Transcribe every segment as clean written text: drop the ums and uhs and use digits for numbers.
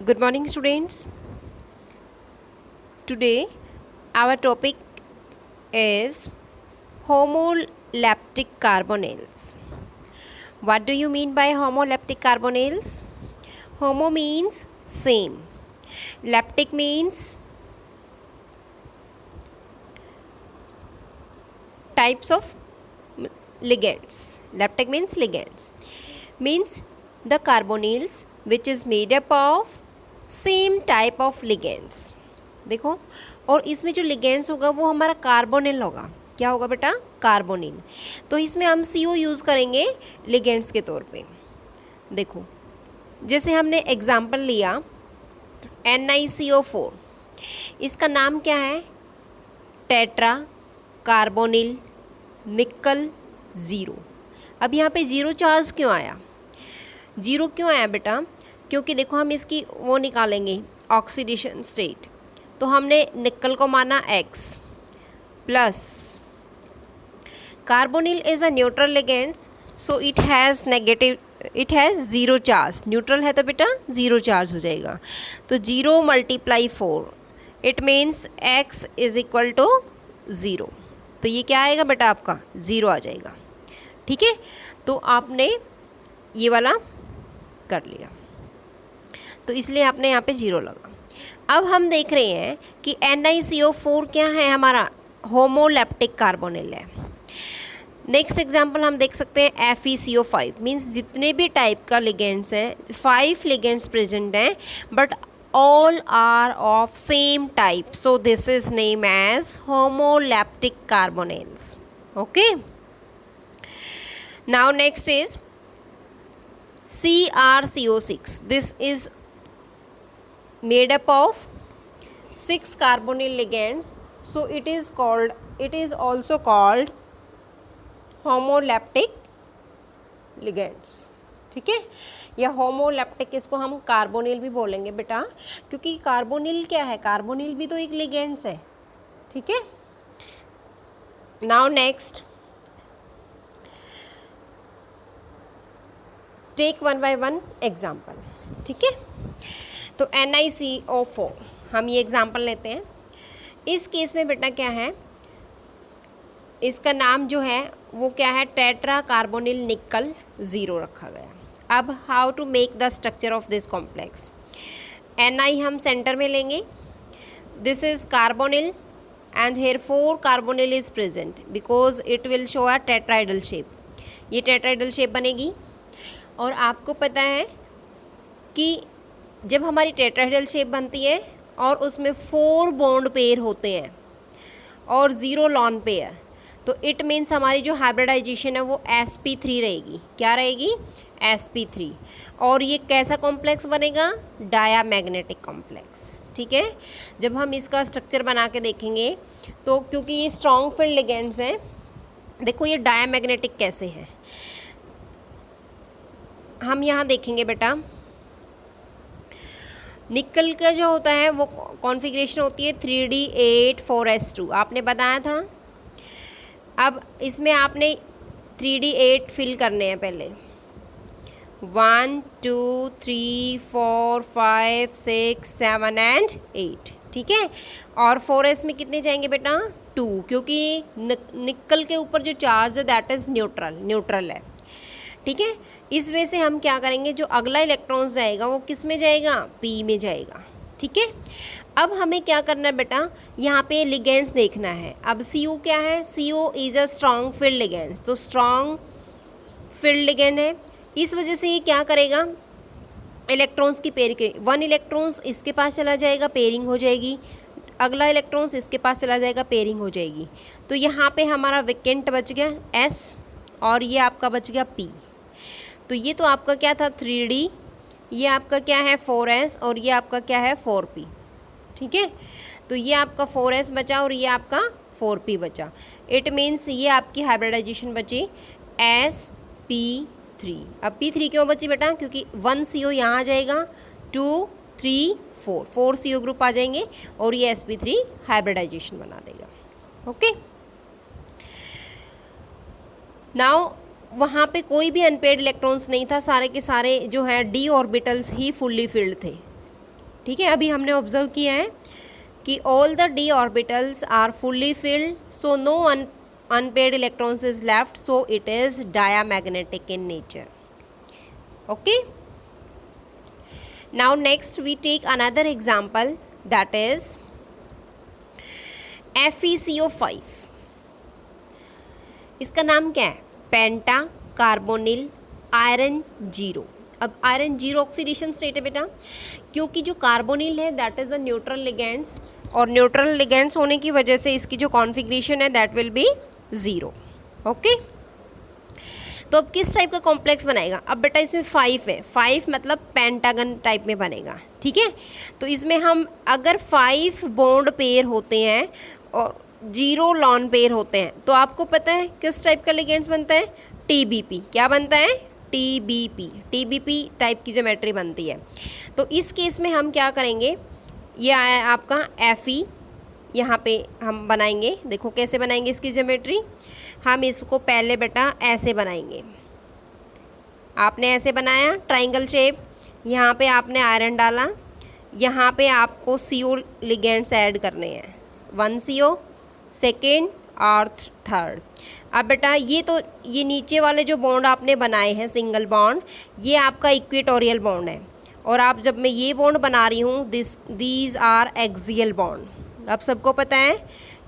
Good morning, students. Today, our topic is homoleptic carbonyls. What do you mean by homoleptic carbonyls? Homo means same. Leptic means types of ligands. Leptic means ligands. Means the carbonyls which is made up of same type of ligands. देखो, और इसमें जो ligands होगा वो हमारा carbonyl होगा. क्या होगा बेटा? कार्बोनिल. तो इसमें हम CO यूज़ करेंगे लिगेंड्स के तौर पे. देखो, जैसे हमने एग्जांपल लिया NiCO4. इसका नाम क्या है? टेट्रा कार्बोनिल निकल ज़ीरो. अब यहाँ पे ज़ीरो चार्ज क्यों आया? ज़ीरो क्यों आया बेटा? क्योंकि देखो, हम इसकी वो निकालेंगे ऑक्सीडेशन स्टेट. तो हमने निकल को माना X plus carbonyl is a neutral ligands, so it has zero charge. Neutral है तो बेटा ज़ीरो चार्ज हो जाएगा. तो 0 × 4 it means X is equal to zero. तो ये क्या आएगा बेटा? आपका ज़ीरो आ जाएगा. ठीक है, तो आपने ये वाला कर लिया, तो इसलिए आपने यहाँ पे ज़ीरो लगा. अब हम देख रहे हैं कि NiCO4 क्या है? हमारा होमोलेप्टिक कार्बोनिल है. नेक्स्ट एग्जांपल हम देख सकते हैं FeCO5. मीन्स जितने भी टाइप का लिगेंड्स हैं, 5 लिगेंड्स प्रेजेंट हैं, but all are of same type, so this is named as homoleptic carbonyls. Okay, now next is CrCO6. This is made up of 6 carbonyl ligands, so it is also called homoleptic ligands. ठीक है, या homoleptic, इसको हम carbonyl भी बोलेंगे बेटा, क्योंकि carbonyl क्या है? कार्बोनिल भी तो एक लिगेंड्स है. ठीक है, now next take one by one example. ठीक है, तो NiCO4 हम ये एग्जाम्पल लेते हैं. इस केस में बेटा क्या है? इसका नाम जो है वो क्या है? टेट्रा कार्बोनिल निकल ज़ीरो रखा गया. अब how to make the structure of this complex. Ni हम सेंटर में लेंगे. This is carbonyl and here 4 carbonyl is present because it will show a tetrahedral shape. ये टेट्राइडल शेप बनेगी. और आपको पता है कि जब हमारी टेट्राइडल शेप बनती है और उसमें 4 बॉन्ड पेयर होते हैं और 0 लॉन पेयर, तो इट मीन्स हमारी जो हाइब्रिडाइजेशन है वो sp3 रहेगी. क्या रहेगी? sp3. और ये कैसा कॉम्प्लेक्स बनेगा? Diamagnetic complex. ठीक है, जब हम इसका स्ट्रक्चर बना के देखेंगे तो क्योंकि ये स्ट्रॉन्ग फील्ड लिगेंड्स हैं, देखो ये डायामैग्नेटिक कैसे है हम यहाँ देखेंगे बेटा. निकल का जो होता है वो कॉन्फ़िगरेशन होती है 3D8 4s2. आपने बताया था. अब इसमें आपने 3D8 फिल करने हैं पहले. 1 2 3 4 5 6 7 एंड 8. ठीक है, और 4s में कितने जाएंगे बेटा? 2, क्योंकि निकल के ऊपर जो चार्ज है दैट इज़ न्यूट्रल है. ठीक है, इस वजह से हम क्या करेंगे? जो अगला इलेक्ट्रॉन्स जाएगा वो किस में जाएगा? P में जाएगा. ठीक है, अब हमें क्या करना है बेटा? यहाँ पे लिगेंड्स देखना है. अब CO क्या है? CO is a strong field ligands. तो स्ट्रॉन्ग फील्ड लिगेंड है, इस वजह से ये क्या करेगा? इलेक्ट्रॉन्स की पेयर के 1 इलेक्ट्रॉन्स इसके पास चला जाएगा, पेयरिंग हो जाएगी. अगला इलेक्ट्रॉन्स इसके पास चला जाएगा, पेयरिंग हो जाएगी. तो यहाँ पे हमारा वेकेंट बच गया S और ये आपका बच गया P. तो ये तो आपका क्या था? 3D. ये आपका क्या है? 4s. और ये आपका क्या है? 4p. ठीक है, तो ये आपका 4s बचा और ये आपका 4p बचा. इट मीन्स ये आपकी हाइब्रिडाइजेशन बची sp3. अब p3 क्यों बची बेटा? क्योंकि 1 CO यहाँ आ जाएगा, 2 3 4 CO ग्रुप आ जाएंगे और ये sp3 हाइब्रिडाइजेशन बना देगा. ओके, नाउ वहाँ पे कोई भी अनपेड इलेक्ट्रॉन्स नहीं था, सारे के सारे जो हैं d ऑर्बिटल्स ही फुल्ली फिल्ड थे. ठीक है, अभी हमने ऑब्जर्व किया है कि all the d orbitals are fully filled, so no unpaired electrons is left, so it is diamagnetic in nature. Okay, now next we take another example, that is FeCO5. इसका नाम क्या है? पेंटा कार्बोनिल आयरन जीरो। अब iron zero oxidation state है बेटा, क्योंकि जो carbonyl है that is a neutral ligands, और न्यूट्रल लिगेंड्स होने की वजह से इसकी जो कॉन्फ़िगरेशन है that will be zero. Okay, तो अब किस टाइप का कॉम्प्लेक्स बनाएगा? अब बेटा इसमें 5 है, 5 मतलब पेंटागन टाइप में बनेगा। ठीक है, तो इसमें हम अगर 5 बॉन्ड पेयर होते हैं और 0 लॉन पेयर होते हैं तो आपको पता है किस टाइप का लिगेंड्स बनता है? TBP। क्या बनता है? TBP टाइप की ज्योमेट्री बनती है। तो इस केस में हम क्या करेंगे, ये आया आपका Fe, यहाँ पे हम बनाएंगे। देखो कैसे बनाएंगे इसकी ज्योमेट्री। हम इसको पहले बेटा ऐसे बनाएंगे, आपने ऐसे बनाया ट्राइंगल शेप, यहाँ पे आपने आयरन डाला, यहाँ पे आपको CO लिगेंड्स ऐड करने हैं, 1 CO, सेकेंड और थर्ड। अब बेटा ये नीचे वाले जो बॉन्ड आपने बनाए हैं सिंगल बॉन्ड, ये आपका इक्वेटोरियल बॉन्ड है, और आप जब मैं ये बॉन्ड बना रही हूँ दीज आर एक्सियल बॉन्ड। अब सबको पता है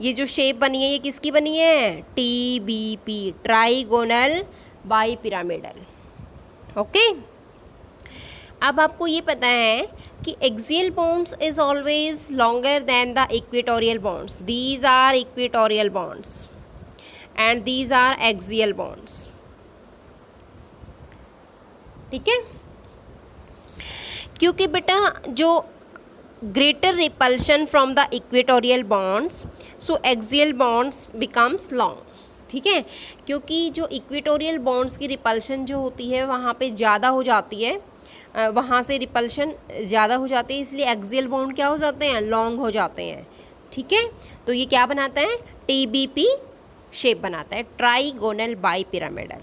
ये जो शेप बनी है ये किसकी बनी है? TBP, trigonal bipyramidal. Okay, अब आपको ये पता है कि axial bonds is always longer than the equatorial bonds, these are equatorial bonds and these are axial bonds. ठीक है, क्योंकि बेटा जो greater repulsion from the equatorial bonds, so axial bonds becomes long। ठीक है, क्योंकि जो इक्वेटोरियल बॉन्ड्स की रिपल्शन जो होती है वहाँ पे ज़्यादा हो जाती है, वहाँ से रिपल्शन ज़्यादा हो जाती है, इसलिए एक्सियल बॉन्ड क्या हो जाते हैं? लॉन्ग हो जाते हैं। ठीक है, तो ये क्या बनाता है? TBP शेप बनाता है, ट्राइगोनल बाई पिरामिडल।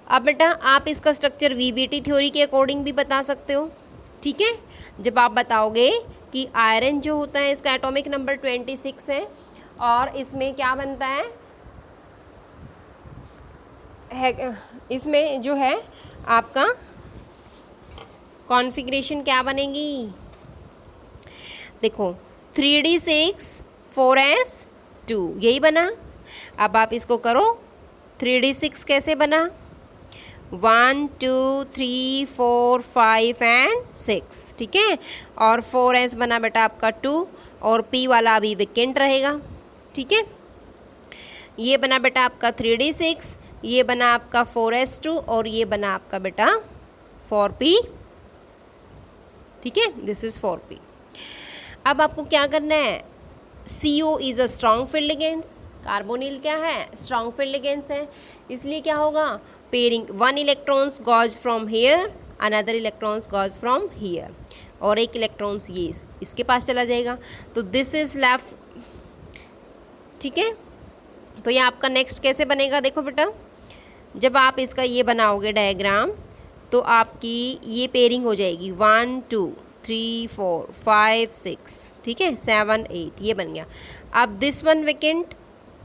अब बेटा आप इसका स्ट्रक्चर VBT थ्योरी के अकॉर्डिंग भी बता सकते हो। ठीक है, जब आप बताओगे कि आयरन जो होता है इसका एटॉमिक नंबर 26 है, और इसमें क्या बनता है इसमें जो है आपका कॉन्फ़िगरेशन क्या बनेगी? देखो 3D6 4s2 यही बना। अब आप इसको करो, 3D6 कैसे बना? 1 2 3 4 5 एंड 6। ठीक है, और 4s बना बेटा आपका 2, और P वाला अभी वेकेंट रहेगा। ठीक है, ये बना बेटा आपका 3D6, ये बना आपका 4s2, और ये बना आपका बेटा 4p। ठीक है, दिस इज 4p। अब आपको क्या करना है? CO is a strong field ligands, carbonyl क्या है? स्ट्रॉन्ग फील्ड लिगेंड्स है, इसलिए क्या होगा? Pairing, 1 electrons goes from here, another electrons goes from here, और एक इलेक्ट्रॉन्स ये इसके पास चला जाएगा, तो दिस इज लेफ्ट। ठीक है, तो ये आपका नेक्स्ट कैसे बनेगा? देखो बेटा, जब आप इसका ये बनाओगे डायग्राम तो आपकी ये पेयरिंग हो जाएगी 1 2 3 4 5 6। ठीक है, 7 8 ये बन गया। अब दिस वन वेकेंट,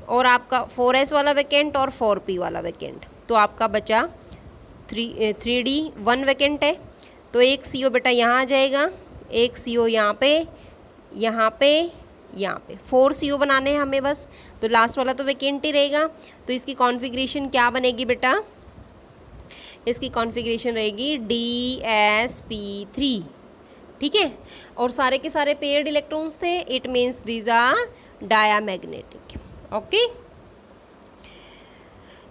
और आपका 4s वाला वेकेंट और 4p वाला वेकेंट, तो आपका बचा 3D 1 वेकेंट है, तो एक CO बेटा यहाँ आ जाएगा, एक CO यहाँ पे, यहाँ पे, यहाँ पे 4 CO बनाने हैं हमें बस, तो लास्ट वाला तो वेकेंट ही रहेगा। तो इसकी कॉन्फ़िगरेशन क्या बनेगी बेटा? इसकी कॉन्फ़िगरेशन रहेगी DsP3। ठीक है, और सारे के सारे पेयर्ड इलेक्ट्रॉन्स थे, it means these are diamagnetic. Okay,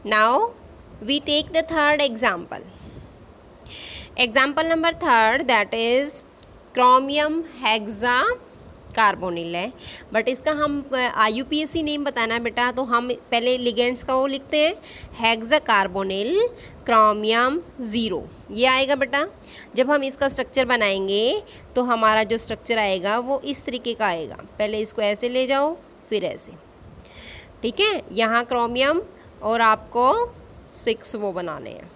now we take the third example. Example number 3, that is chromium hexacarbonyl है, बट इसका हम IUPAC नेम बताना बेटा, तो हम पहले लिगेंड्स का वो लिखते हैं, हेक्साकार्बोनिल क्रोमियम 0 ये आएगा बेटा। जब हम इसका स्ट्रक्चर बनाएंगे तो हमारा जो स्ट्रक्चर आएगा वो इस तरीके का आएगा, पहले इसको ऐसे ले जाओ फिर ऐसे। ठीक है, यहाँ क्रोमियम और आपको 6 वो बनाने हैं।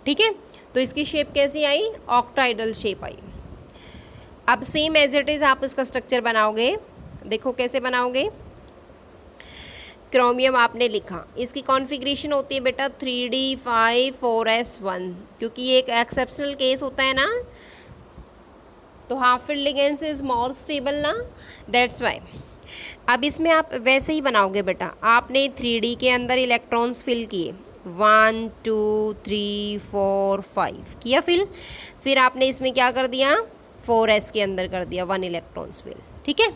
ठीक है, तो इसकी शेप कैसी आई, ऑक्टाइडल शेप आई। अब सेम एज इट इज़ आप इसका स्ट्रक्चर बनाओगे, देखो कैसे बनाओगे। क्रोमियम आपने लिखा, इसकी कॉन्फ़िगरेशन होती है बेटा 3D5 4S1, क्योंकि ये एक एक्सेप्शनल केस होता है ना, तो half field ligands is more stable ना, दैट्स वाई। अब इसमें आप वैसे ही बनाओगे बेटा, आपने 3D के अंदर इलेक्ट्रॉन्स फिल किए, 1 2 3 4 5 किया फिर आपने इसमें क्या कर दिया, 4S के अंदर कर दिया 1 इलेक्ट्रॉन्स फिल, ठीक है।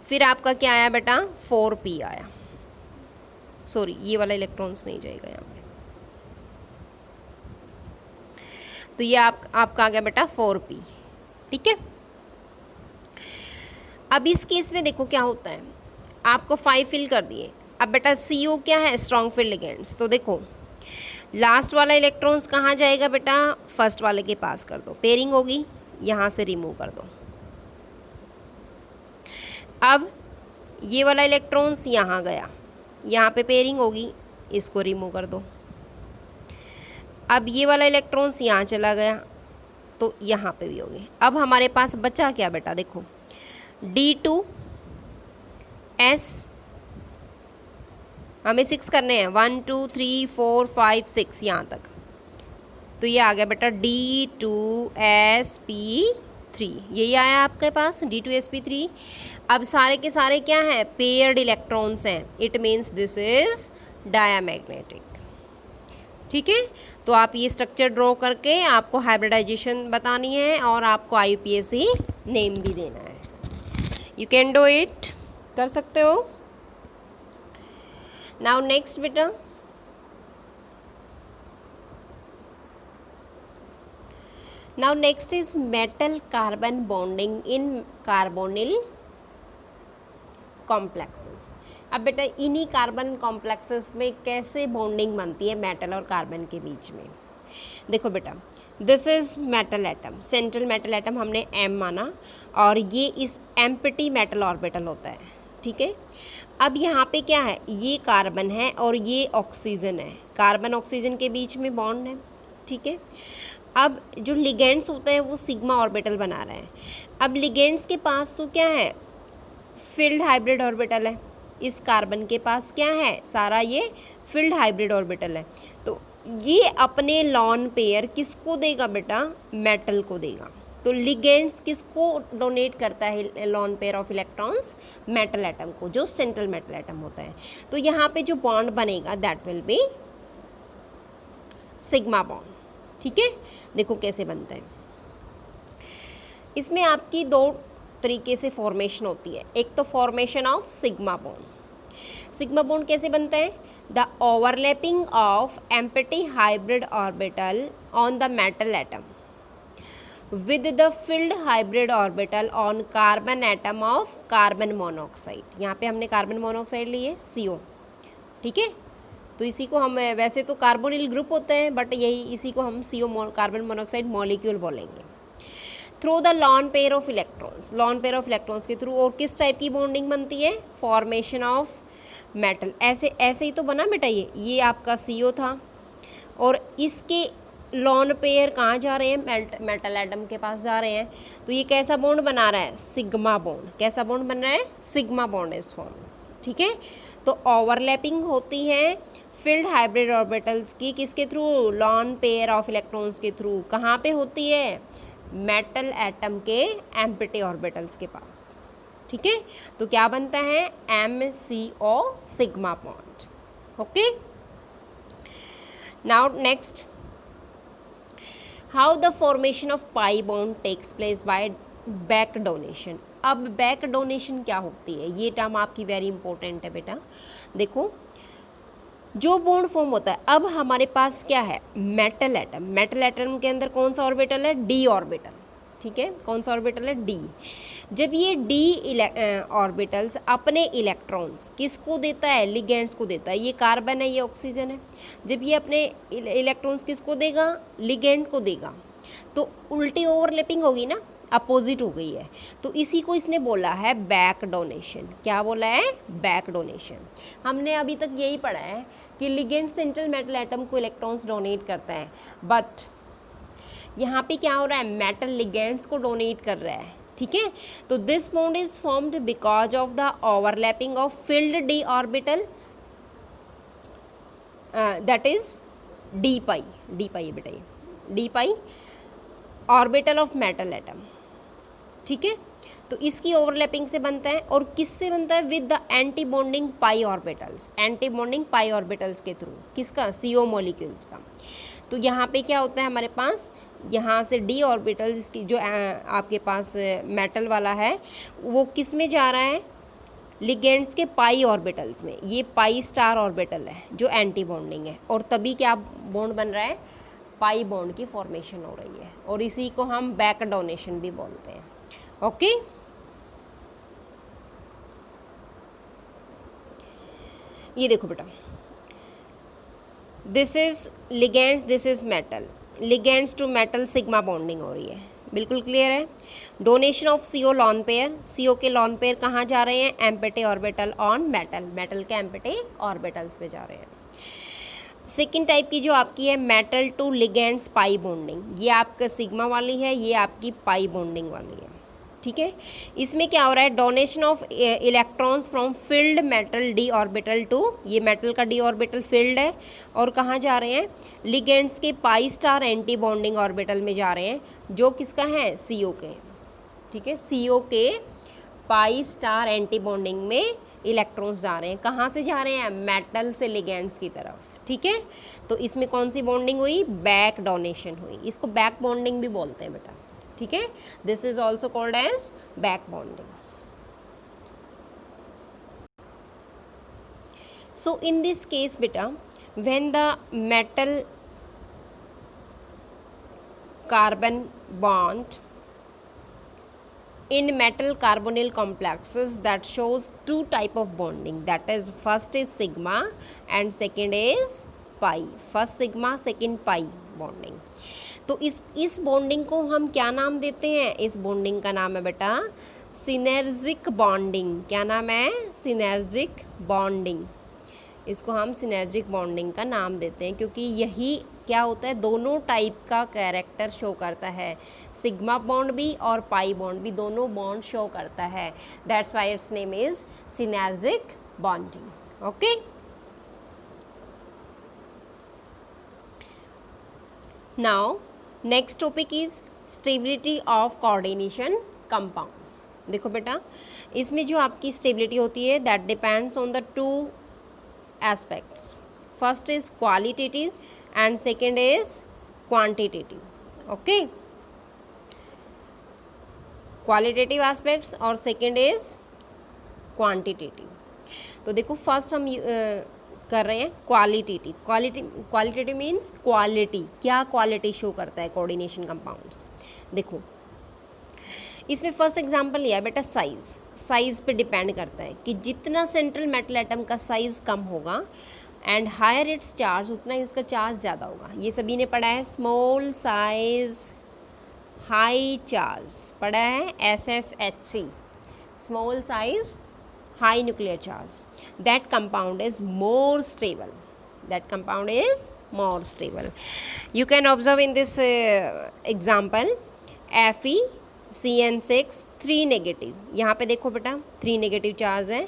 फिर आपका क्या आया बेटा, 4P आया, सॉरी ये वाला इलेक्ट्रॉन्स नहीं जाएगा यहाँ पे, तो ये आपका आ गया बेटा 4P, ठीक है। अब इस केस में देखो क्या होता है, आपको 5 फिल कर दिए। अब बेटा CO क्या है, स्ट्रॉन्ग फील्ड लिगेंड्स, तो देखो लास्ट वाला इलेक्ट्रॉन्स कहाँ जाएगा बेटा, फर्स्ट वाले के पास कर दो, पेयरिंग होगी, यहाँ से रिमूव कर दो। अब ये वाला इलेक्ट्रॉन्स यहाँ गया, यहाँ पे पेयरिंग होगी, इसको रिमूव कर दो। अब ये वाला इलेक्ट्रॉन्स यहाँ चला गया, तो यहाँ पे भी होगी। अब हमारे पास बचा क्या बेटा, देखो D2S, हमें 6 करने हैं, 1 2 3 4 5 6 यहाँ तक, तो ये आ गया बेटा D2sp3, यही आया आपके पास D2sp3। अब सारे के सारे क्या हैं, पेयर्ड इलेक्ट्रॉन्स हैं, it means this is diamagnetic, ठीक है। तो आप ये स्ट्रक्चर ड्रॉ करके आपको हाइब्रिडाइजेशन बतानी है और आपको IUPAC नेम भी देना है, यू कैन डू इट, कर सकते हो। नाउ नेक्स्ट बेटा, now next is metal carbon bonding in carbonyl complexes. अब बेटा इन्हीं कार्बन कॉम्प्लेक्सेस में कैसे बॉन्डिंग बनती है मेटल और कार्बन के बीच में, देखो बेटा this is metal atom, central metal atom हमने M माना, और ये इस एम्प्टी मेटल ऑर्बिटल होता है, ठीक है। अब यहाँ पे क्या है, ये कार्बन है और ये ऑक्सीजन है, कार्बन ऑक्सीजन के बीच में बॉन्ड है, ठीक है। अब जो लिगेंड्स होते हैं वो सिग्मा ऑर्बिटल बना रहे हैं। अब लिगेंड्स के पास तो क्या है, फील्ड हाइब्रिड ऑर्बिटल है, इस कार्बन के पास क्या है, सारा ये फील्ड हाइब्रिड ऑर्बिटल है, तो ये अपने लॉन पेयर किसको देगा बेटा, मेटल को देगा। तो लिगेंड्स किसको डोनेट करता है lawn pair of electrons, metal atom को, जो सेंट्रल मेटल एटम होता है। तो यहाँ पे जो बॉन्ड बनेगा that will be sigma bond, ठीक है। देखो कैसे बनता है, इसमें आपकी 2 तरीके से फॉर्मेशन होती है, एक तो formation of sigma bond. Sigma bond कैसे बनता है, the overlapping of empty hybrid orbital on the metal atom with the field hybrid orbital on carbon atom of carbon monoxide. यहाँ पे हमने कार्बन मोनोऑक्साइड लिए CO, ठीक है। तो इसी को हम, वैसे तो कार्बोनिल ग्रुप होते हैं बट यही इसी को हम CO कार्बन मोनोऑक्साइड मॉलिक्यूल बोलेंगे। Through the lawn pair of electrons, lawn pair of electrons के थ्रू, और किस टाइप की बॉन्डिंग बनती है, फॉर्मेशन ऑफ मेटल। ऐसे ही तो बना बेटा, ये आपका CO था, और इसके लॉन पेयर कहाँ जा रहे हैं, मेटल एटम के पास जा रहे हैं, तो ये कैसा बॉन्ड बना रहा है, सिग्मा बॉन्ड। कैसा बॉन्ड बन रहा है, सिग्मा बॉन्ड इज फॉर्म, ठीक है। तो ओवरलैपिंग होती है फील्ड हाइब्रिड ऑर्बिटल्स की, किसके through, lone pair of electrons के थ्रू। कहाँ पे होती है, मेटल एटम के एम्प्टी ऑर्बिटल्स के पास, ठीक है। तो क्या बनता है, MCO sigma bond, okay. Now next, how the formation of pi bond takes place by back donation. अब बैक डोनेशन क्या होती है, ये टर्म आपकी वेरी इंपॉर्टेंट है बेटा। देखो जो बॉन्ड फॉर्म होता है, अब हमारे पास क्या है, मेटल एटम, मेटल एटम के अंदर कौन सा ऑर्बिटल है, D ऑर्बिटल, ठीक है। कौन सा ऑर्बिटल है, D। जब ये D ऑर्बिटल्स अपने इलेक्ट्रॉन्स किसको देता है, लिगेंड्स को देता है, ये कार्बन है, ये ऑक्सीजन है। जब ये अपने इलेक्ट्रॉन्स किसको देगा, लिगेंड को देगा, तो उल्टी ओवरलैपिंग होगी ना। अपोजिट हो गई है, तो इसी को इसने बोला है बैक डोनेशन। क्या बोला है? Back donation. हमने अभी तक यही पढ़ा है कि लिगेंड सेंट्रल मेटल एटम को इलेक्ट्रॉन्स डोनेट करता है, बट यहाँ पे क्या हो रहा है? मेटल लिगेंड्स को डोनेट कर रहा है, ठीक है। तो this bond is formed because of the overlapping of filled D orbital, that is D pi बेटा, ये D pi orbital of metal atom, ठीक है। तो इसकी ओवरलैपिंग से बनता है, और किससे बनता है? With the anti bonding pi orbitals, anti bonding pi orbitals के थ्रू। किसका? CO मॉलिक्यूल्स का। तो यहाँ पे क्या होता है हमारे पास? यहाँ से डी ऑर्बिटल जिसकी जो आपके पास मेटल वाला है, वो किस में जा रहा है? लिगेंड्स के पाई ऑर्बिटल्स में। ये पाई स्टार ऑर्बिटल है जो एंटी बॉन्डिंग है, और तभी क्या बॉन्ड बन रहा है? पाई बॉन्ड की फॉर्मेशन हो रही है, और इसी को हम बैक डोनेशन भी बोलते हैं। ओके, ये देखो बेटा, this is ligands, this is metal, ligands to metal sigma bonding हो रही है, बिल्कुल क्लियर है। Donation of CO lone pair, CO के लॉन पेयर कहाँ जा रहे हैं? Empty orbital on metal, metal के एम्पेटे ऑर्बिटल्स पे जा रहे हैं। सेकेंड टाइप की जो आपकी है metal to ligands pi bonding, ये आपका सिग्मा वाली है, ये आपकी पाई बॉन्डिंग वाली है, ठीक है। इसमें क्या हो रहा है? Donation of electrons from filled metal d orbital to, ये मेटल का डी ऑर्बिटल फिल्ड है, और कहाँ जा रहे हैं? लिगेंड्स के pi star antibonding orbital में जा रहे हैं, जो किसका है? CO के, ठीक है। CO के पाई स्टार एंटी बॉन्डिंग में इलेक्ट्रॉन्स जा रहे हैं। कहाँ से जा रहे हैं? मेटल से लिगेंड्स की तरफ, ठीक है। तो इसमें कौन सी बॉन्डिंग हुई? बैक डोनेशन हुई। इसको बैक बॉन्डिंग भी बोलते हैं बेटा, ठीक है। This is also called as back bonding. So in this case बेटा, when the metal carbon bond in metal carbonyl complexes, that shows two type of bonding, that is first is sigma and second is pi, first sigma second pi bonding। तो इस bonding को हम क्या नाम देते हैं? इस बॉन्डिंग का नाम है बेटा सिनर्जिक बॉन्डिंग। क्या नाम है? Synergic bonding. इसको हम सिनर्जिक बॉन्डिंग का नाम देते हैं, क्योंकि यही क्या होता है? दोनों टाइप का कैरेक्टर शो करता है, सिग्मा बॉन्ड भी और पाई बॉन्ड भी, दोनों बॉन्ड शो करता है। That's why it's name is synergic bonding. Okay, now next topic is stability of coordination compound. देखो बेटा, इसमें जो आपकी स्टेबिलिटी होती है that depends on the two aspects. First is qualitative and second is quantitative. Okay, qualitative aspects और second is quantitative। तो देखो फर्स्ट हम कर रहे हैं क्वालिटेटिव। क्वालिटेटिव मीन्स क्वालिटी, क्या क्वालिटी शो करता है कोऑर्डिनेशन कंपाउंड्स। देखो इसमें फर्स्ट एग्जांपल लिया है बेटा साइज़ पे डिपेंड करता है कि जितना सेंट्रल मेटल एटम का साइज़ कम होगा एंड हायर इट्स चार्ज, उतना ही उसका चार्ज ज़्यादा होगा। ये सभी ने पढ़ा है, स्मॉल साइज हाई चार्ज पढ़ा है, SSHC, small size high nuclear charge. That compound is more stable, that compound is more stable. You can observe in this example FeCN6 3 negative, यहाँ पे देखो बेटा 3 नेगेटिव चार्ज है,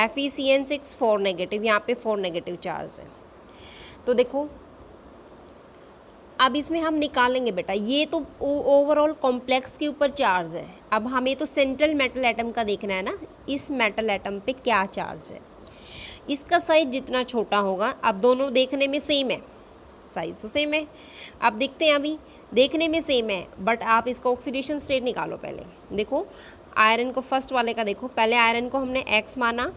FeCN6 4 नेगेटिव, यहाँ पे 4 negative charge है। तो देखो अब इसमें हम निकालेंगे बेटा, ये तो ओवरऑल कॉम्प्लेक्स के ऊपर चार्ज है। अब हमें तो सेंट्रल मेटल एटम का देखना है ना, इस मेटल एटम पे क्या चार्ज है। इसका साइज जितना छोटा होगा, अब दोनों देखने में सेम है, साइज तो सेम है, अब देखते हैं, अभी देखने में सेम है, बट आप इसका ऑक्सीडेशन स्टेट निकालो पहले। देखो आयरन को, फर्स्ट वाले का देखो, पहले आयरन को हमने X माना,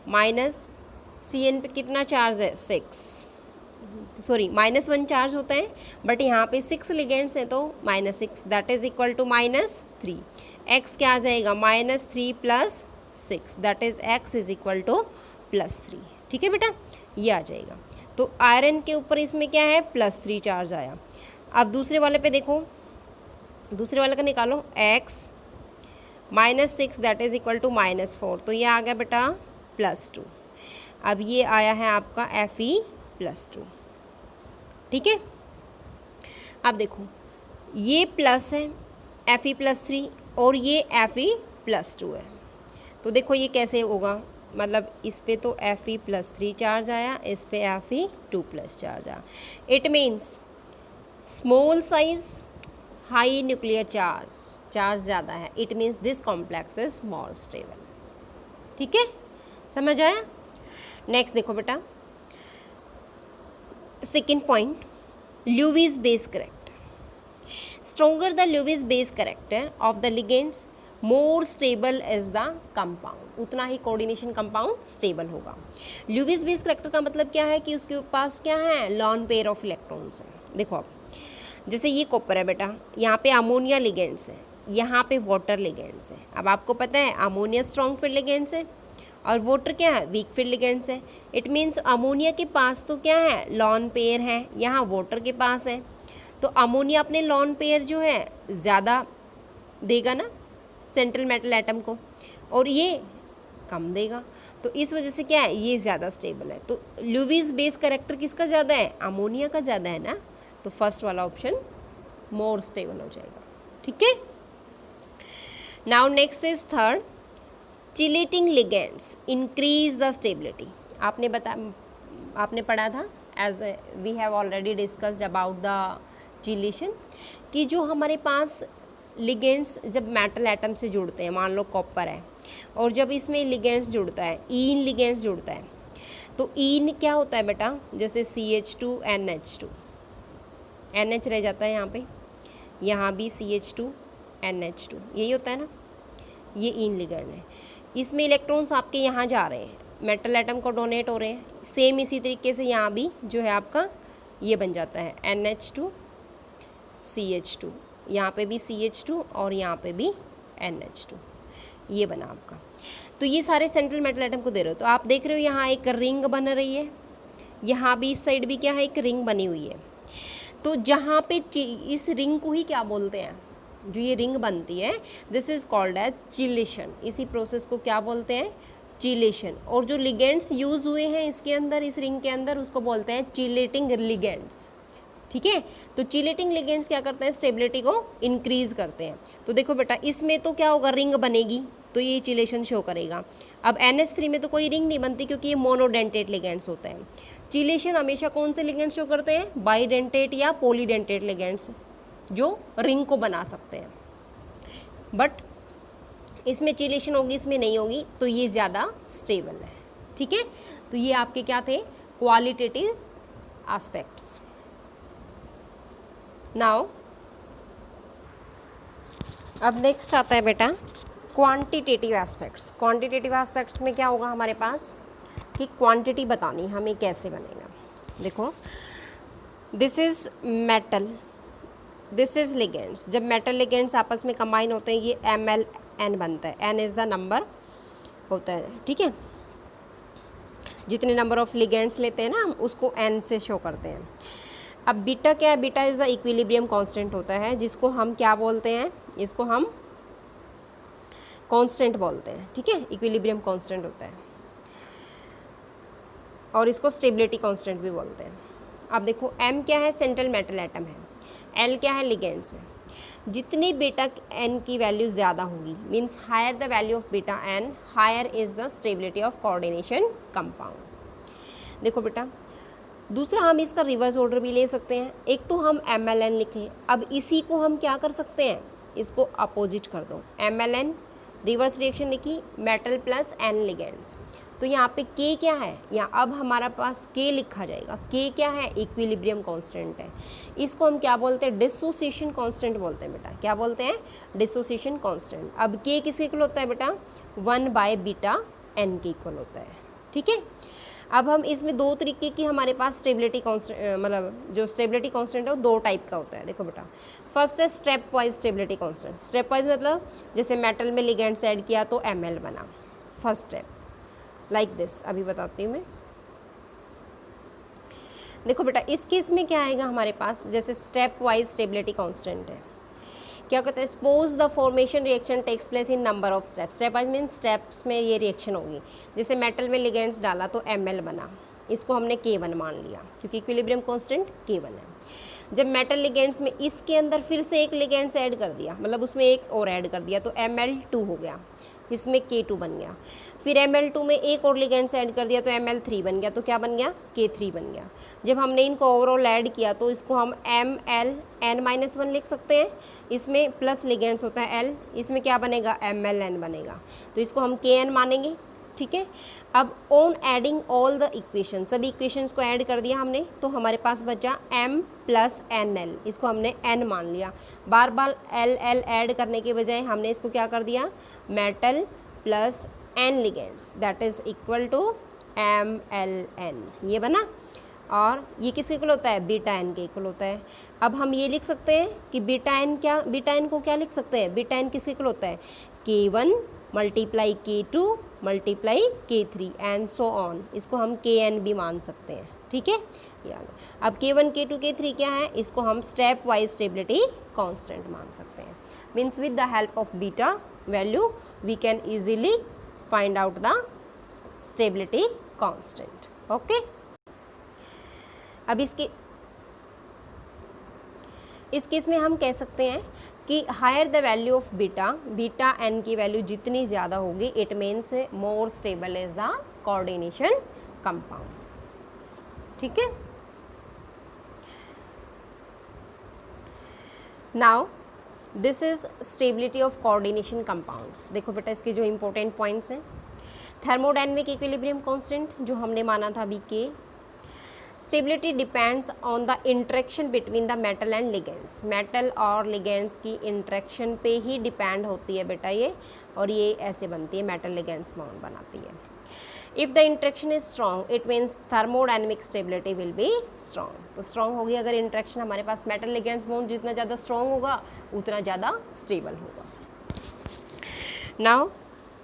माइनस Cn पे कितना चार्ज है 6, सॉरी -1 चार्ज होता है, बट यहाँ पे 6 लिगेंड्स हैं तो -6, that is equal to -3। X क्या आ जाएगा? -3 + 6, that is X is equal to +3। ठीक है बेटा, ये आ जाएगा। तो आयरन के ऊपर इसमें क्या है? +3 चार्ज आया। अब दूसरे वाले पे देखो, दूसरे वाले का निकालो, x -6 that is equal to -4, तो ये आ गया बेटा +2। अब ये आया है आपका Fe+2, ठीक है। अब देखो ये प्लस है Fe+3 और ये Fe+2 है, तो देखो ये कैसे होगा, मतलब इस पे तो Fe+3 चार्ज आया, इस पे Fe2+ चार्ज आया। It means small size high nuclear charge ज़्यादा है, it means this complex is more stable. ठीक है, समझ आया। नेक्स्ट देखो बेटा, second point, Lewis base character. Stronger the Lewis base character of the ligands, more stable is the compound, उतना ही कोऑर्डिनेशन कंपाउंड स्टेबल होगा। ल्यूविस बेस करेक्टर का मतलब क्या है कि उसके पास क्या है, लॉन पेयर ऑफ इलेक्ट्रॉन्स है। देखो अब जैसे ये कॉपर है बेटा, यहाँ पे अमोनिया लिगेंड्स है, यहाँ पे वाटर लिगेंड्स है। अब आपको पता है अमोनिया स्ट्रॉन्ग फील्ड लिगेंड्स है और वाटर क्या है, वीक फील्ड लिगेंड्स है। इट मीन्स अमोनिया के पास तो क्या है, लॉन पेयर है, यहाँ वाटर के पास है, तो अमोनिया अपने लॉन पेयर जो है ज़्यादा देगा ना सेंट्रल मेटल एटम को, और ये कम देगा, तो इस वजह से क्या है, ये ज़्यादा स्टेबल है। तो ल्यूविस बेस करेक्टर किसका ज़्यादा है, अमोनिया का ज़्यादा है ना, तो फर्स्ट वाला ऑप्शन मोर स्टेबल हो जाएगा। ठीक है। Now next is third, chelating ligands increase the stability. आपने पढ़ा था, as we have already discussed about the chelation, कि जो हमारे पास लिगेंड्स जब मेटल एटम से जुड़ते हैं, मान लो कॉपर है और जब इसमें लिगेंड्स जुड़ता है, ईन लिगेंड्स जुड़ता है, तो ईन क्या होता है बेटा, जैसे CH2NH2, NH रह जाता है यहाँ पे, यहाँ भी CH2NH2, यही होता है ना, ये ईन लिगेंड है। इसमें इलेक्ट्रॉन्स आपके यहाँ जा रहे हैं, मेटल एटम को डोनेट हो रहे हैं। सेम इसी तरीके से यहाँ भी जो है आपका ये बन जाता है NH2 CH2, यहाँ पे भी CH2 और यहाँ पे भी NH2, ये बना आपका। तो ये सारे सेंट्रल मेटल एटम को दे रहे हो, तो आप देख रहे हो यहाँ एक रिंग बन रही है, यहाँ भी इस साइड भी क्या है, एक रिंग बनी हुई है। तो जहाँ पे इस रिंग को ही क्या बोलते हैं, जो ये रिंग बनती है, this is called as chelation. इसी प्रोसेस को क्या बोलते हैं, चिलेशन। और जो लिगेंड्स यूज हुए हैं इसके अंदर, इस रिंग के अंदर, उसको बोलते हैं चिलेटिंग लिगेंड्स। ठीक है, तो चिलेटिंग लिगेंड्स क्या करते हैं, स्टेबिलिटी को इंक्रीज करते हैं। तो देखो बेटा, इसमें तो क्या होगा, रिंग बनेगी, तो ये चिलेशन शो करेगा। अब NH3 में तो कोई रिंग नहीं बनती क्योंकि ये मोनोडेंटेट लिगेंड्स होते हैं। चिलेशन हमेशा कौन से लिगेंड्स शो करते हैं, बाईडेंटेट या पॉलीडेंटेट लिगेंड्स, जो रिंग को बना सकते हैं। बट इसमें चिलेशन होगी, इसमें नहीं होगी, तो ये ज़्यादा स्टेबल है। ठीक है, तो ये आपके क्या थे, क्वालिटेटिव एस्पेक्ट्स। नाउ अब नेक्स्ट आता है बेटा क्वांटिटेटिव एस्पेक्ट्स। क्वांटिटेटिव एस्पेक्ट्स में क्या होगा हमारे पास, कि क्वांटिटी बतानी हमें कैसे बनेगा। देखो, this is metal, this is ligands. जब मेटल लिगेंड्स आपस में कंबाइन होते हैं, ये MlN बनता है, N इज़ द नंबर होता है। ठीक है, जितने नंबर ऑफ लिगेंड्स लेते हैं ना हम, उसको N से शो करते हैं। अब बीटा क्या है, beta is the equilibrium constant होता है, जिसको हम क्या बोलते हैं, इसको हम कांस्टेंट बोलते हैं। ठीक है, इक्विलिब्रियम कांस्टेंट होता है, और इसको स्टेबिलिटी कांस्टेंट भी बोलते हैं। अब देखो, M क्या है, सेंट्रल मेटल एटम है, L क्या है, लिगेंड्स है। जितनी बीटा N की वैल्यू ज़्यादा होगी, means higher the value of beta N, higher is the stability of coordination compound. देखो बेटा, दूसरा हम इसका रिवर्स ऑर्डर भी ले सकते हैं। एक तो हम MlN लिखें, अब इसी को हम क्या कर सकते हैं, इसको अपोजिट कर दो, MlN रिवर्स रिएक्शन लिखी, मेटल प्लस N लिगेंड्स। तो यहाँ पे K क्या है, यहाँ अब हमारा पास K लिखा जाएगा। K क्या है, इक्विलिब्रियम कांस्टेंट है। इसको हम क्या बोलते हैं, डिसोसिएशन कांस्टेंट बोलते हैं बेटा। क्या बोलते हैं, डिसोसिएशन कांस्टेंट। अब K किसके इक्वल होता है बेटा, 1/बीटा N के इक्वल होता है। ठीक है, अब हम इसमें दो तरीके की हमारे पास स्टेबिलिटी कांस्टेंट, मतलब जो स्टेबिलिटी कांस्टेंट है वो दो टाइप का होता है। देखो बेटा, फर्स्ट है step wise stability constant. Step wise मतलब जैसे मेटल में लिगेंड्स ऐड किया तो Ml बना, फर्स्ट स्टेप, लाइक दिस। अभी बताती हूँ मैं। देखो बेटा, इस केस में क्या आएगा हमारे पास, जैसे स्टेप वाइज स्टेबिलिटी कांस्टेंट है, क्या कहते हैं, suppose the formation reaction takes place in number of steps, stepwise mean steps में ये रिएक्शन होगी। जैसे मेटल में लिगेंड्स डाला तो Ml बना, इसको हमने K1 मान लिया क्योंकि इक्विलिब्रियम कांस्टेंट K1 है। जब मेटल लिगेंड्स में इसके अंदर फिर से एक लिगेंड्स ऐड कर दिया, मतलब उसमें एक और ऐड कर दिया तो Ml2 हो गया, इसमें K2 बन गया। फिर Ml2 में एक और लिगेंड्स ऐड कर दिया तो Ml3 बन गया, तो क्या बन गया, K3 बन गया। जब हमने इनको ओवरऑल ऐड किया तो इसको हम MlN-1 लिख सकते हैं, इसमें प्लस लिगेंड्स होता है L, इसमें क्या बनेगा, MlN बनेगा, तो इसको हम Kn मानेंगे। ठीक है, अब on adding all the equation, सभी इक्वेशंस को ऐड कर दिया हमने, तो हमारे पास बचा M प्लस NL, इसको हमने N मान लिया। बार बार LL ऐड करने के बजाय हमने इसको क्या कर दिया, metal plus N ligands that is equal to MlN, ये बना। और ये किसके इक्वल होता है, बीटा एन के इक्वल होता है। अब हम ये लिख सकते हैं कि बीटा एन को क्या लिख सकते हैं, बीटा एन किसके इक्वल होता है, K1 multiply K2 multiply K3 and so on, इसको हम Kn भी मान सकते हैं। ठीक है, याद। अब K1 K2 K3 क्या है, इसको हम स्टेप वाइज स्टेबिलिटी कांस्टेंट मान सकते हैं। Means with the help of beta value we can easily find out the stability constant. Okay, अब इस केस में हम कह सकते हैं कि higher the value of beta N की वैल्यू जितनी ज़्यादा होगी it means more stable is the coordination compound. ठीक है, now this is stability of coordination compounds. देखो बेटा इसके जो इंपॉर्टेंट पॉइंट्स हैं, थर्मोडायनेमिक इक्विलिब्रियम कांस्टेंट जो हमने माना था अभी के, stability depends on the interaction between the metal and ligands, metal और लिगेंड्स की इंटरेक्शन पे ही डिपेंड होती है बेटा ये, और ये ऐसे बनती है, मेटल लिगेंड्स बॉन्ड बनाती है। If the interaction is strong it means thermodynamic stability will be strong. तो स्ट्रॉन्ग होगी अगर इंटरेक्शन, हमारे पास मेटल लिगेंड्स बॉन्ड जितना ज़्यादा स्ट्रॉन्ग होगा उतना ज़्यादा स्टेबल होगा। Now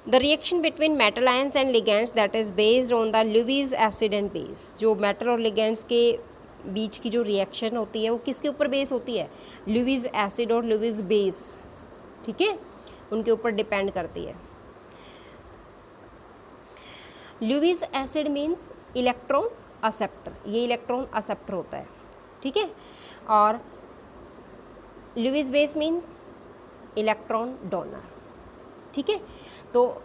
the reaction between metal ions and ligands that is based on the Lewis acid and base, जो मेटल और लिगेंड्स के बीच की जो रिएक्शन होती है वो किसके ऊपर बेस होती है, लुईस एसिड और लुईस बेस। ठीक है, उनके ऊपर डिपेंड करती है। Lewis acid means electron acceptor, ये इलेक्ट्रॉन एक्सेप्टर होता है। ठीक है, और Lewis base means electron donor. ठीक है, तो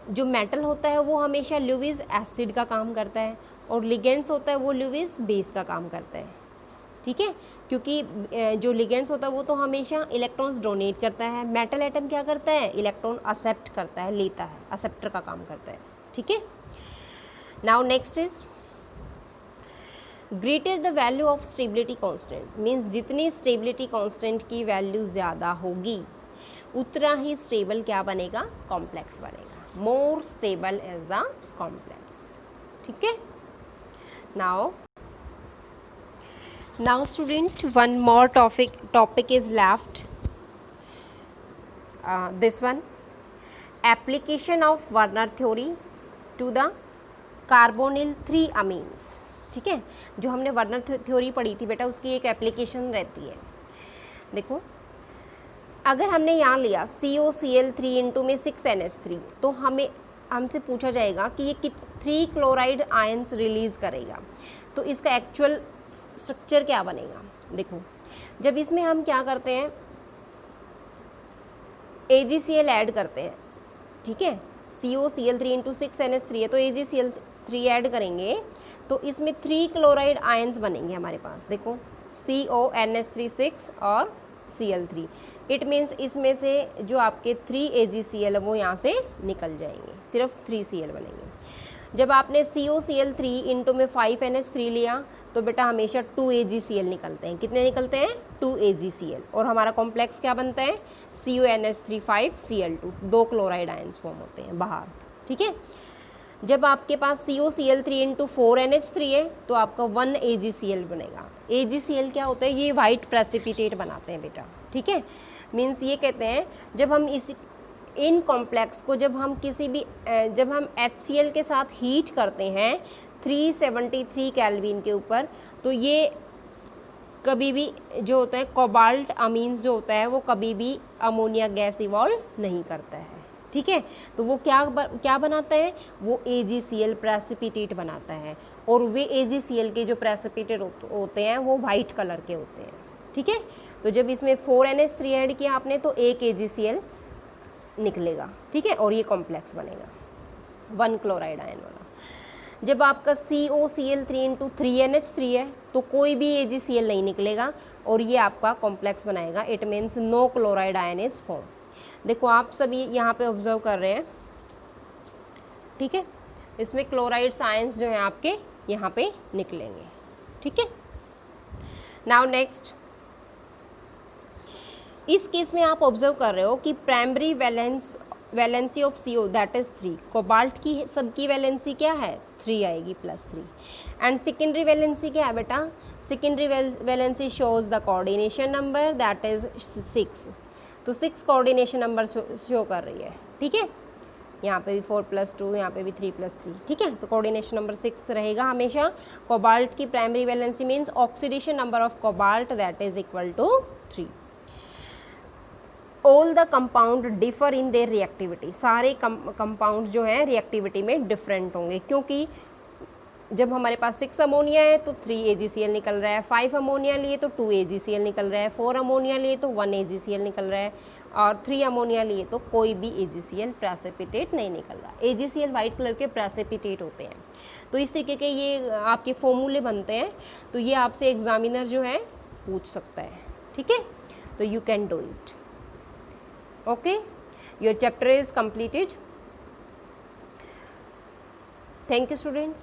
जो मेटल होता है वो हमेशा लुईस एसिड का काम करता है और लिगेंड्स होता है वो लुईस बेस का काम करता है। ठीक है, क्योंकि जो लिगेंड्स होता है वो तो हमेशा इलेक्ट्रॉन्स डोनेट करता है, मेटल एटम क्या करता है, इलेक्ट्रॉन एक्सेप्ट करता है, लेता है, एक्सेप्टर का काम करता है। ठीक है, now next is greater the value of stability constant, means जितनी स्टेबिलिटी कांस्टेंट की वैल्यू ज़्यादा होगी उतना ही स्टेबल क्या बनेगा, कॉम्प्लेक्स बनेगा। More stable is the complex. ठीक है, now student one more topic is left, this one, application of Werner theory to the carbonyl 3 amines. ठीक है, जो हमने वर्नर थ्योरी पढ़ी थी बेटा उसकी एक एप्लीकेशन रहती है। देखो अगर हमने यहाँ लिया COCl3 इंटू में 6NH3 तो हमसे पूछा जाएगा कि ये 3 क्लोराइड आयंस रिलीज़ करेगा, तो इसका एक्चुअल स्ट्रक्चर क्या बनेगा। देखो जब इसमें हम क्या करते हैं, AgCl ऐड करते हैं। ठीक है, COCl3 इंटू 6NH3 है तो AgCl3 ऐड करेंगे तो इसमें 3 क्लोराइड आयंस बनेंगे हमारे पास। देखो CONH3 और Cl3, इट मीन्स इसमें से जो आपके 3 AgCl है वो यहाँ से निकल जाएंगे, सिर्फ 3 Cl बनेंगे। जब आपने COCl3 इंटू में 5NH3 लिया तो बेटा हमेशा 2 AgCl निकलते हैं। कितने निकलते हैं, 2 AgCl, और हमारा कॉम्प्लेक्स क्या बनता है, CONH3 5Cl2, 2 chloride ions form होते हैं बाहर। ठीक है, जब आपके पास COCl3 इंटू 4NH3 है तो आपका 1 AgCl बनेगा। AgCl क्या होता है, ये वाइट प्रेसिपिटेट बनाते हैं बेटा। ठीक है, मीन्स ये कहते हैं जब हम इन कॉम्प्लेक्स को जब हम HCl के साथ हीट करते हैं 373 केल्विन के ऊपर तो ये कभी भी जो होता है कोबाल्ट अमीन्स जो होता है वो कभी भी अमोनिया गैस इवॉल्व नहीं करता है, ठीक है। तो वो क्या बनाता है, वो AgCl प्रेसिपिटेट बनाता है, और वे AgCl के जो प्रेसिपिटेट होते हैं वो वाइट कलर के होते हैं, ठीक है। तो जब इसमें 4NH3 ऐड किया आपने तो एक AgCl निकलेगा, ठीक है, और ये कॉम्प्लेक्स बनेगा 1 क्लोराइड आयन वाला। जब आपका COCl3 × 3NH3 है तो कोई भी AgCl नहीं निकलेगा और ये आपका कॉम्प्लेक्स बनाएगा, it means no chloride ion is form. देखो आप सभी यहाँ पे ऑब्जर्व कर रहे हैं, ठीक है, इसमें क्लोराइड्स आयंस जो हैं आपके यहाँ पे निकलेंगे, ठीक है। नाउ नेक्स्ट, इस केस में आप ऑब्जर्व कर रहे हो कि primary valency of CO that is 3, cobalt की सबकी वैलेंसी क्या है 3 आएगी +3, एंड सेकेंडरी वैलेंसी क्या है बेटा, secondary valency shows the coordination number that is 6, तो 6 कोऑर्डिनेशन नंबर शो कर रही है, ठीक है। यहाँ पे भी 4+2, यहाँ पे भी 3+3, ठीक है। तो कोऑर्डिनेशन नंबर 6 रहेगा हमेशा। कोबाल्ट की primary valency means oxidation number of cobalt that is equal to 3। All the compound differ in their reactivity, सारे कंपाउंड जो हैं रिएक्टिविटी में डिफरेंट होंगे, क्योंकि जब हमारे पास 6 अमोनिया है तो 3 AgCl निकल रहा है, 5 अमोनिया लिए तो 2 AgCl निकल रहा है, 4 अमोनिया लिए तो 1 AgCl निकल रहा है, और 3 अमोनिया लिए तो कोई भी AgCl प्रेसिपिटेट नहीं निकल रहा। AgCl वाइट कलर के प्रेसिपिटेट होते हैं। तो इस तरीके के ये आपके फॉर्मूले बनते हैं, तो ये आपसे एग्जामिनर जो है पूछ सकता है, ठीक है। तो you can do it. Okay, your chapter is completed. Thank you, students.